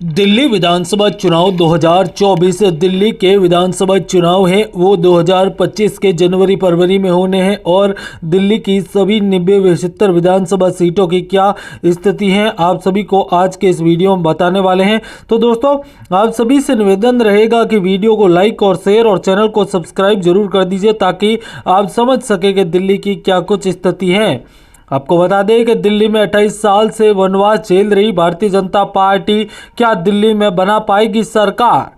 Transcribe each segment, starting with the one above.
दिल्ली विधानसभा चुनाव 2024 दिल्ली के विधानसभा चुनाव है वो 2025 के जनवरी फरवरी में होने हैं और दिल्ली की सभी 90-75 विधानसभा सीटों की क्या स्थिति है आप सभी को आज के इस वीडियो में बताने वाले हैं। तो दोस्तों आप सभी से निवेदन रहेगा कि वीडियो को लाइक और शेयर और चैनल को सब्सक्राइब जरूर कर दीजिए ताकि आप समझ सके कि दिल्ली की क्या कुछ स्थिति है। आपको बता दें कि दिल्ली में 28 साल से वनवास झेल रही भारतीय जनता पार्टी क्या दिल्ली में बना पाएगी सरकार,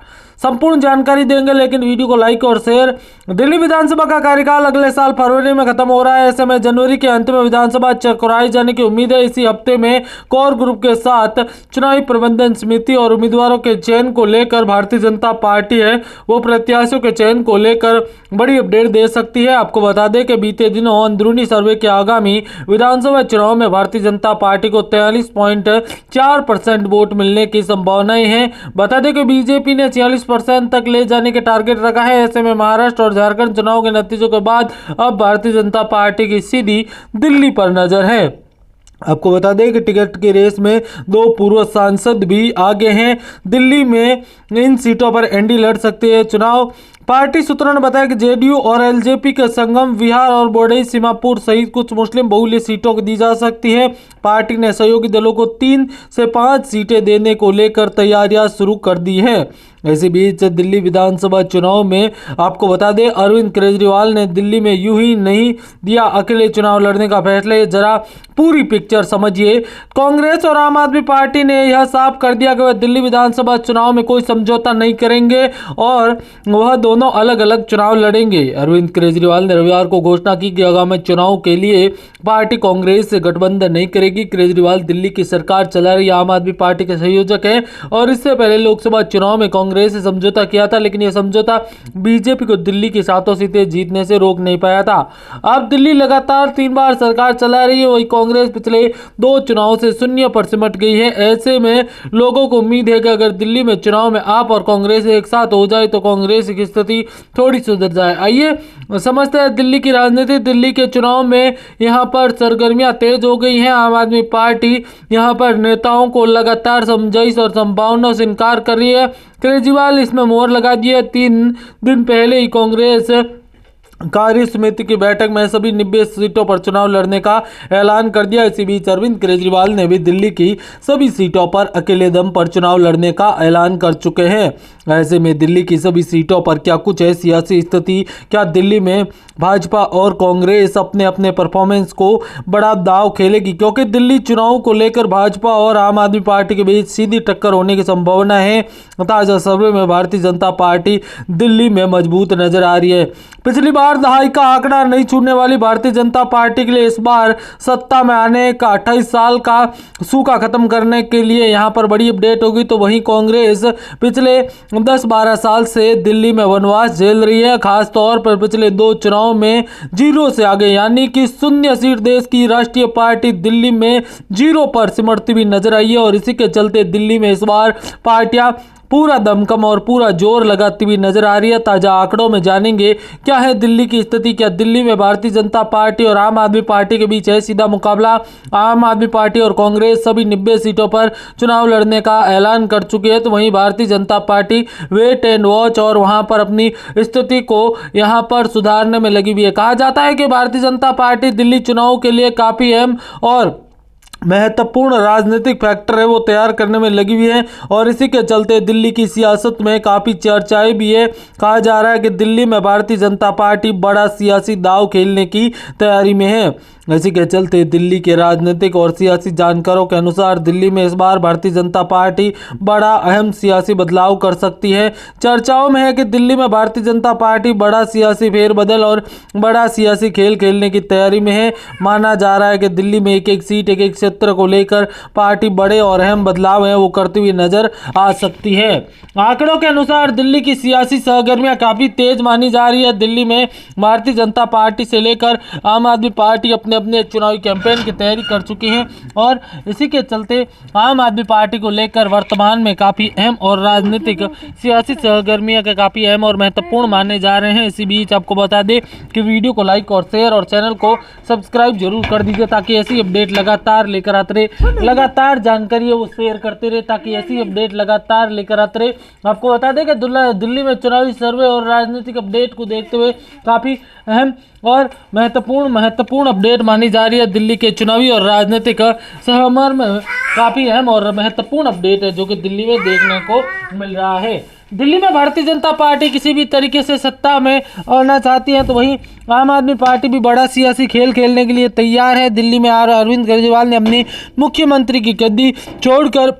संपूर्ण जानकारी देंगे। लेकिन वीडियो को लाइक और शेयर। दिल्ली विधानसभा का कार्यकाल अगले साल फरवरी में खत्म हो रहा है। ऐसे में जनवरी के अंत में विधानसभा कराई जाने की उम्मीद है। इसी हफ्ते में कोर ग्रुप के साथ चुनावी प्रबंधन समिति और उम्मीदवारों के चयन को लेकर भारतीय जनता पार्टी है वो प्रत्याशियों के चयन को लेकर बड़ी अपडेट दे सकती है। आपको बता दें कि बीते दिनों अंदरूनी सर्वे के आगामी विधानसभा चुनाव में भारतीय जनता पार्टी को 43.4% वोट मिलने की संभावनाएं हैं। बता दें कि बीजेपी ने 46% तक ले जाने के टारगेट रखा है। ऐसे में महाराष्ट्र और झारखंड चुनाव के नतीजों के बाद अब भारतीय जनता पार्टी की सीधी दिल्ली पर नजर है। आपको बता दें कि टिकट की रेस में 2 पूर्व सांसद भी आगे हैं। दिल्ली में इन सीटों पर एनडी लड़ सकती है चुनाव। पार्टी सूत्रों ने बताया कि जेडीयू और एलजेपी के संगम विहार और बोडई सीमापुर सहित कुछ मुस्लिम बहुल्य सीटों को दी जा सकती है। पार्टी ने सहयोगी दलों को 3 से 5 सीटें देने को लेकर तैयारियां शुरू कर दी है। इसी बीच दिल्ली विधानसभा चुनाव में आपको बता दें अरविंद केजरीवाल ने दिल्ली में यूं ही नहीं दिया अकेले चुनाव लड़ने का फैसला। जरा पूरी पिक्चर समझिए। कांग्रेस और आम आदमी पार्टी ने यह साफ कर दिया कि वह दिल्ली विधानसभा चुनाव में कोई समझौता नहीं करेंगे और वह दोनों अलग अलग चुनाव लड़ेंगे। अरविंद केजरीवाल ने रविवार को घोषणा की कि आगामी चुनाव के लिए पार्टी कांग्रेस से गठबंधन नहीं करेगी। केजरीवाल दिल्ली की सरकार चला रही आम आदमी पार्टी के संयोजक हैं और इससे पहले लोकसभा चुनाव में कांग्रेस से समझौता किया था, लेकिन यह समझौता बीजेपी को दिल्ली की 7 सीटें जीतने से रोक नहीं पाया था। अब दिल्ली लगातार 3 बार सरकार चला रही है, वही कांग्रेस पिछले 2 चुनाव से शून्य पर सिमट गई है। ऐसे में लोगों को उम्मीद है कि अगर दिल्ली में चुनाव में आप और कांग्रेस एक साथ हो जाए तो कांग्रेस की स्थिति थोड़ी सुधर जाए। आइए समझते हैं दिल्ली की राजनीति। दिल्ली के चुनाव में यहां पर सरगर्मियां तेज हो गई हैं। आम आदमी पार्टी यहां पर नेताओं को लगातार समझाइश और संभावनाओं से इनकार कर रही है। केजरीवाल इसमें मोहर लगा दी है। 3 दिन पहले ही कांग्रेस कार्य समिति की बैठक में सभी 90 सीटों पर चुनाव लड़ने का ऐलान कर दिया। इसी बीच अरविंद केजरीवाल ने भी दिल्ली की सभी सीटों पर अकेले दम पर चुनाव लड़ने का ऐलान कर चुके हैं। ऐसे में दिल्ली की सभी सीटों पर क्या कुछ है सियासी स्थिति, क्या दिल्ली में भाजपा और कांग्रेस अपने अपने परफॉर्मेंस को बड़ा दाव खेलेगी, क्योंकि दिल्ली चुनाव को लेकर भाजपा और आम आदमी पार्टी के बीच सीधी टक्कर होने की संभावना है। ताजा सर्वे में भारतीय जनता पार्टी दिल्ली में मजबूत नजर आ रही है। पिछली बार दहाई का आंकड़ा नहीं छूने वाली भारतीय जनता पार्टी के लिए इस बार सत्ता में आने का 28 साल का सूखा खत्म करने के लिए यहां पर बड़ी अपडेट होगी। तो वहीं कांग्रेस पिछले 10-12 साल से दिल्ली में वनवास झेल रही है। खास तौर पर पिछले 2 चुनाव में 0 से आगे यानी कि 0 सीट देश की राष्ट्रीय पार्टी दिल्ली में 0 पर सिमटती हुई नजर आई है और इसी के चलते दिल्ली में इस बार पार्टियां पूरा दमखम और पूरा जोर लगाती हुई नजर आ रही है। ताजा आंकड़ों में जानेंगे क्या है दिल्ली की स्थिति। क्या दिल्ली में भारतीय जनता पार्टी और आम आदमी पार्टी के बीच है सीधा मुकाबला। आम आदमी पार्टी और कांग्रेस सभी 90 सीटों पर चुनाव लड़ने का ऐलान कर चुकी है। तो वहीं Bharatiya Janata party wait and watch और वहां पर अपनी स्थिति को यहां पर सुधारने में लगी हुई है। कहा जाता है कि भारतीय जनता पार्टी दिल्ली चुनाव के लिए काफी अहम और महत्वपूर्ण राजनीतिक फैक्टर है वो तैयार करने में लगी हुई है और इसी के चलते दिल्ली की सियासत में काफ़ी चर्चाएं भी है। कहा जा रहा है कि दिल्ली में भारतीय जनता पार्टी बड़ा सियासी दांव खेलने की तैयारी में है। इसी के चलते दिल्ली के राजनीतिक और सियासी जानकारों के अनुसार दिल्ली में इस बार भारतीय जनता पार्टी बड़ा अहम सियासी बदलाव कर सकती है। चर्चाओं में है कि दिल्ली में भारतीय जनता पार्टी बड़ा सियासी फेरबदल और बड़ा सियासी खेल खेलने की तैयारी में है। माना जा रहा है कि दिल्ली में एक सीट एक क्षेत्र को लेकर पार्टी बड़े और अहम बदलाव है वो करती हुई नजर आ सकती है। आंकड़ों के अनुसार दिल्ली की सियासी सरगर्मियां काफी तेज मानी जा रही है। दिल्ली में भारतीय जनता पार्टी से लेकर आम आदमी पार्टी अपने चुनावी कैंपेन की तैयारी कर चुकी हैं और इसी के चलते आम आदमी पार्टी को लेकर वर्तमान में काफी अहम और राजनीतिक सियासी सरगर्मियां के काफी अहम और महत्वपूर्ण माने जा रहे हैं। इसी बीच आपको बता दें कि वीडियो को लाइक और शेयर और चैनल को सब्सक्राइब जरूर कर दीजिए ताकि ऐसी अपडेट लगातार लेकर आते रहे, लगातार जानकारी है वो शेयर करते रहे ताकि ऐसी अपडेट लगातार लेकर आते रहे। आपको बता दें कि दिल्ली में चुनावी सर्वे और राजनीतिक अपडेट को देखते हुए काफ़ी अहम और महत्वपूर्ण अपडेट मानी जा रही है। दिल्ली के चुनावी और राजनीतिक सहमर में काफ़ी अहम और महत्वपूर्ण अपडेट है जो कि दिल्ली में देखने को मिल रहा है। दिल्ली में भारतीय जनता पार्टी किसी भी तरीके से सत्ता में आना चाहती है, तो वहीं आम आदमी पार्टी भी बड़ा सियासी खेल खेलने के लिए तैयार है। दिल्ली में अरविंद केजरीवाल ने अपनी मुख्यमंत्री की गद्दी छोड़कर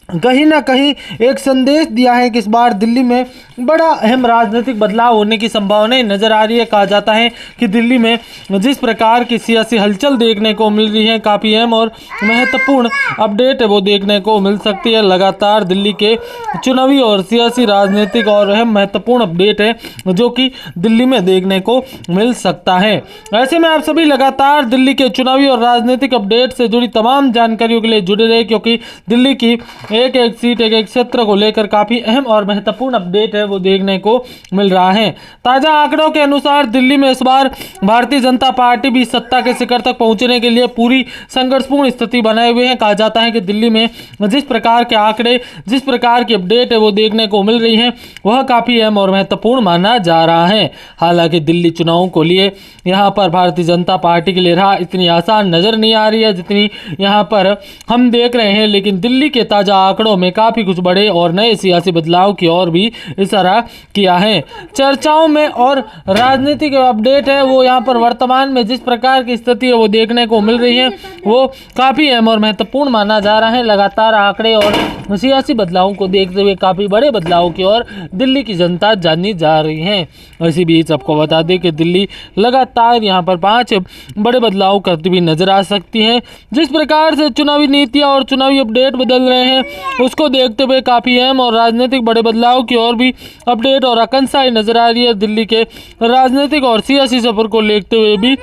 कहीं ना कहीं एक संदेश दिया है कि इस बार दिल्ली में बड़ा अहम राजनीतिक बदलाव होने की संभावनाएं नजर आ रही है। कहा जाता है कि दिल्ली में जिस प्रकार की सियासी हलचल देखने को मिल रही है, काफ़ी अहम और महत्वपूर्ण अपडेट है वो देखने को मिल सकती है। लगातार दिल्ली के चुनावी और सियासी राजनीतिक और अहम महत्वपूर्ण अपडेट है जो कि दिल्ली में देखने को मिल सकता है। ऐसे में आप सभी लगातार दिल्ली के चुनावी और राजनीतिक अपडेट से जुड़ी तमाम जानकारियों के लिए जुड़े रहे, क्योंकि दिल्ली की एक एक सीट एक एक क्षेत्र को लेकर काफी अहम और महत्वपूर्ण अपडेट है वो देखने को मिल रहा है। ताजा आंकड़ों के अनुसार दिल्ली में इस बार भारतीय जनता पार्टी भी सत्ता के शिखर तक पहुंचने के लिए पूरी संघर्षपूर्ण स्थिति बनाए हुए हैं। कहा जाता है कि दिल्ली में जिस प्रकार के आंकड़े, जिस प्रकार की अपडेट है वो देखने को मिल रही है वह काफी अहम और महत्वपूर्ण माना जा रहा है। हालांकि दिल्ली चुनावों को लिए यहाँ पर भारतीय जनता पार्टी के लिए राह इतनी आसान नजर नहीं आ रही है जितनी यहाँ पर हम देख रहे हैं, लेकिन दिल्ली के ताजा आंकड़ों में काफी कुछ बड़े और नए सियासी बदलाव की ओर भी इशारा किया है। चर्चाओं में और राजनीतिक अपडेट है वो यहाँ पर वर्तमान में जिस प्रकार की स्थिति है वो देखने को मिल रही है वो काफी अहम और महत्वपूर्ण माना जा रहा है। लगातार आंकड़े और सियासी बदलावों को देखते हुए काफी बड़े बदलाव की ओर दिल्ली की जनता जानी जा रही है। इसी बीच आपको बता दें कि दिल्ली लगातार यहाँ पर 5 बड़े बदलाव करती हुई नजर आ सकती है। जिस प्रकार से चुनावी नीतियाँ और चुनावी अपडेट बदल रहे हैं उसको देखते हुए काफ़ी अहम और राजनीतिक बड़े बदलाव की ओर भी अपडेट और आकांक्षाएं नजर आ रही है। दिल्ली के राजनीतिक और सियासी सफर को देखते हुए भी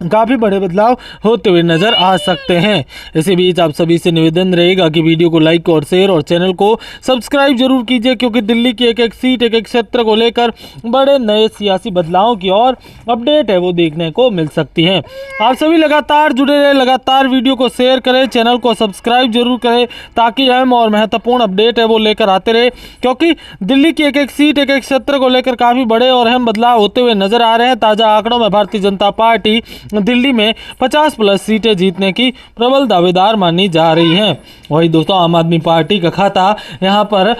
काफ़ी बड़े बदलाव होते हुए नजर आ सकते हैं। इसी बीच आप सभी से निवेदन रहेगा कि वीडियो को लाइक और शेयर और चैनल को सब्सक्राइब जरूर कीजिए, क्योंकि दिल्ली की एक एक सीट एक एक क्षेत्र को लेकर बड़े नए सियासी बदलावों की और अपडेट है वो देखने को मिल सकती है। आप सभी लगातार जुड़े रहे, लगातार वीडियो को शेयर करें, चैनल को सब्सक्राइब जरूर करें ताकि अहम और महत्वपूर्ण अपडेट है वो लेकर आते रहे, क्योंकि दिल्ली की एक एक सीट एक एक क्षेत्र को लेकर काफ़ी बड़े और अहम बदलाव होते हुए नजर आ रहे हैं। ताज़ा आंकड़ों में भारतीय जनता पार्टी दिल्ली में 50+ सीटें जीतने की प्रबल दावेदार मानी जा रही हैं। वही दोस्तों आम आदमी पार्टी का खाता यहां पर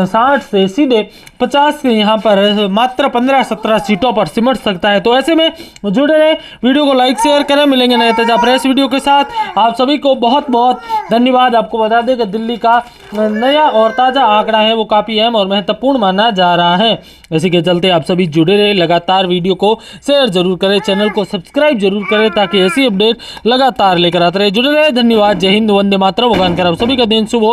60 से सीधे 50 से यहां पर मात्र 15-17 सीटों पर सिमट सकता है। तो ऐसे में जुड़े रहे, वीडियो को लाइक शेयर करें। मिलेंगे नए ताजा फ्रेश वीडियो के साथ। आप सभी को बहुत बहुत धन्यवाद। आपको बता दें कि दिल्ली का नया और ताज़ा आंकड़ा है वो काफ़ी अहम और महत्वपूर्ण माना जा रहा है। इसी के चलते आप सभी जुड़े रहे, लगातार वीडियो को शेयर जरूर करें, चैनल को सब्सक्राइब जरूर करें ताकि ऐसी अपडेट लगातार लेकर आते रहे। जुड़े रहे, धन्यवाद। जय हिंद, वंदे मातरम। भगवान कर आप सभी का दिन शुभ हो।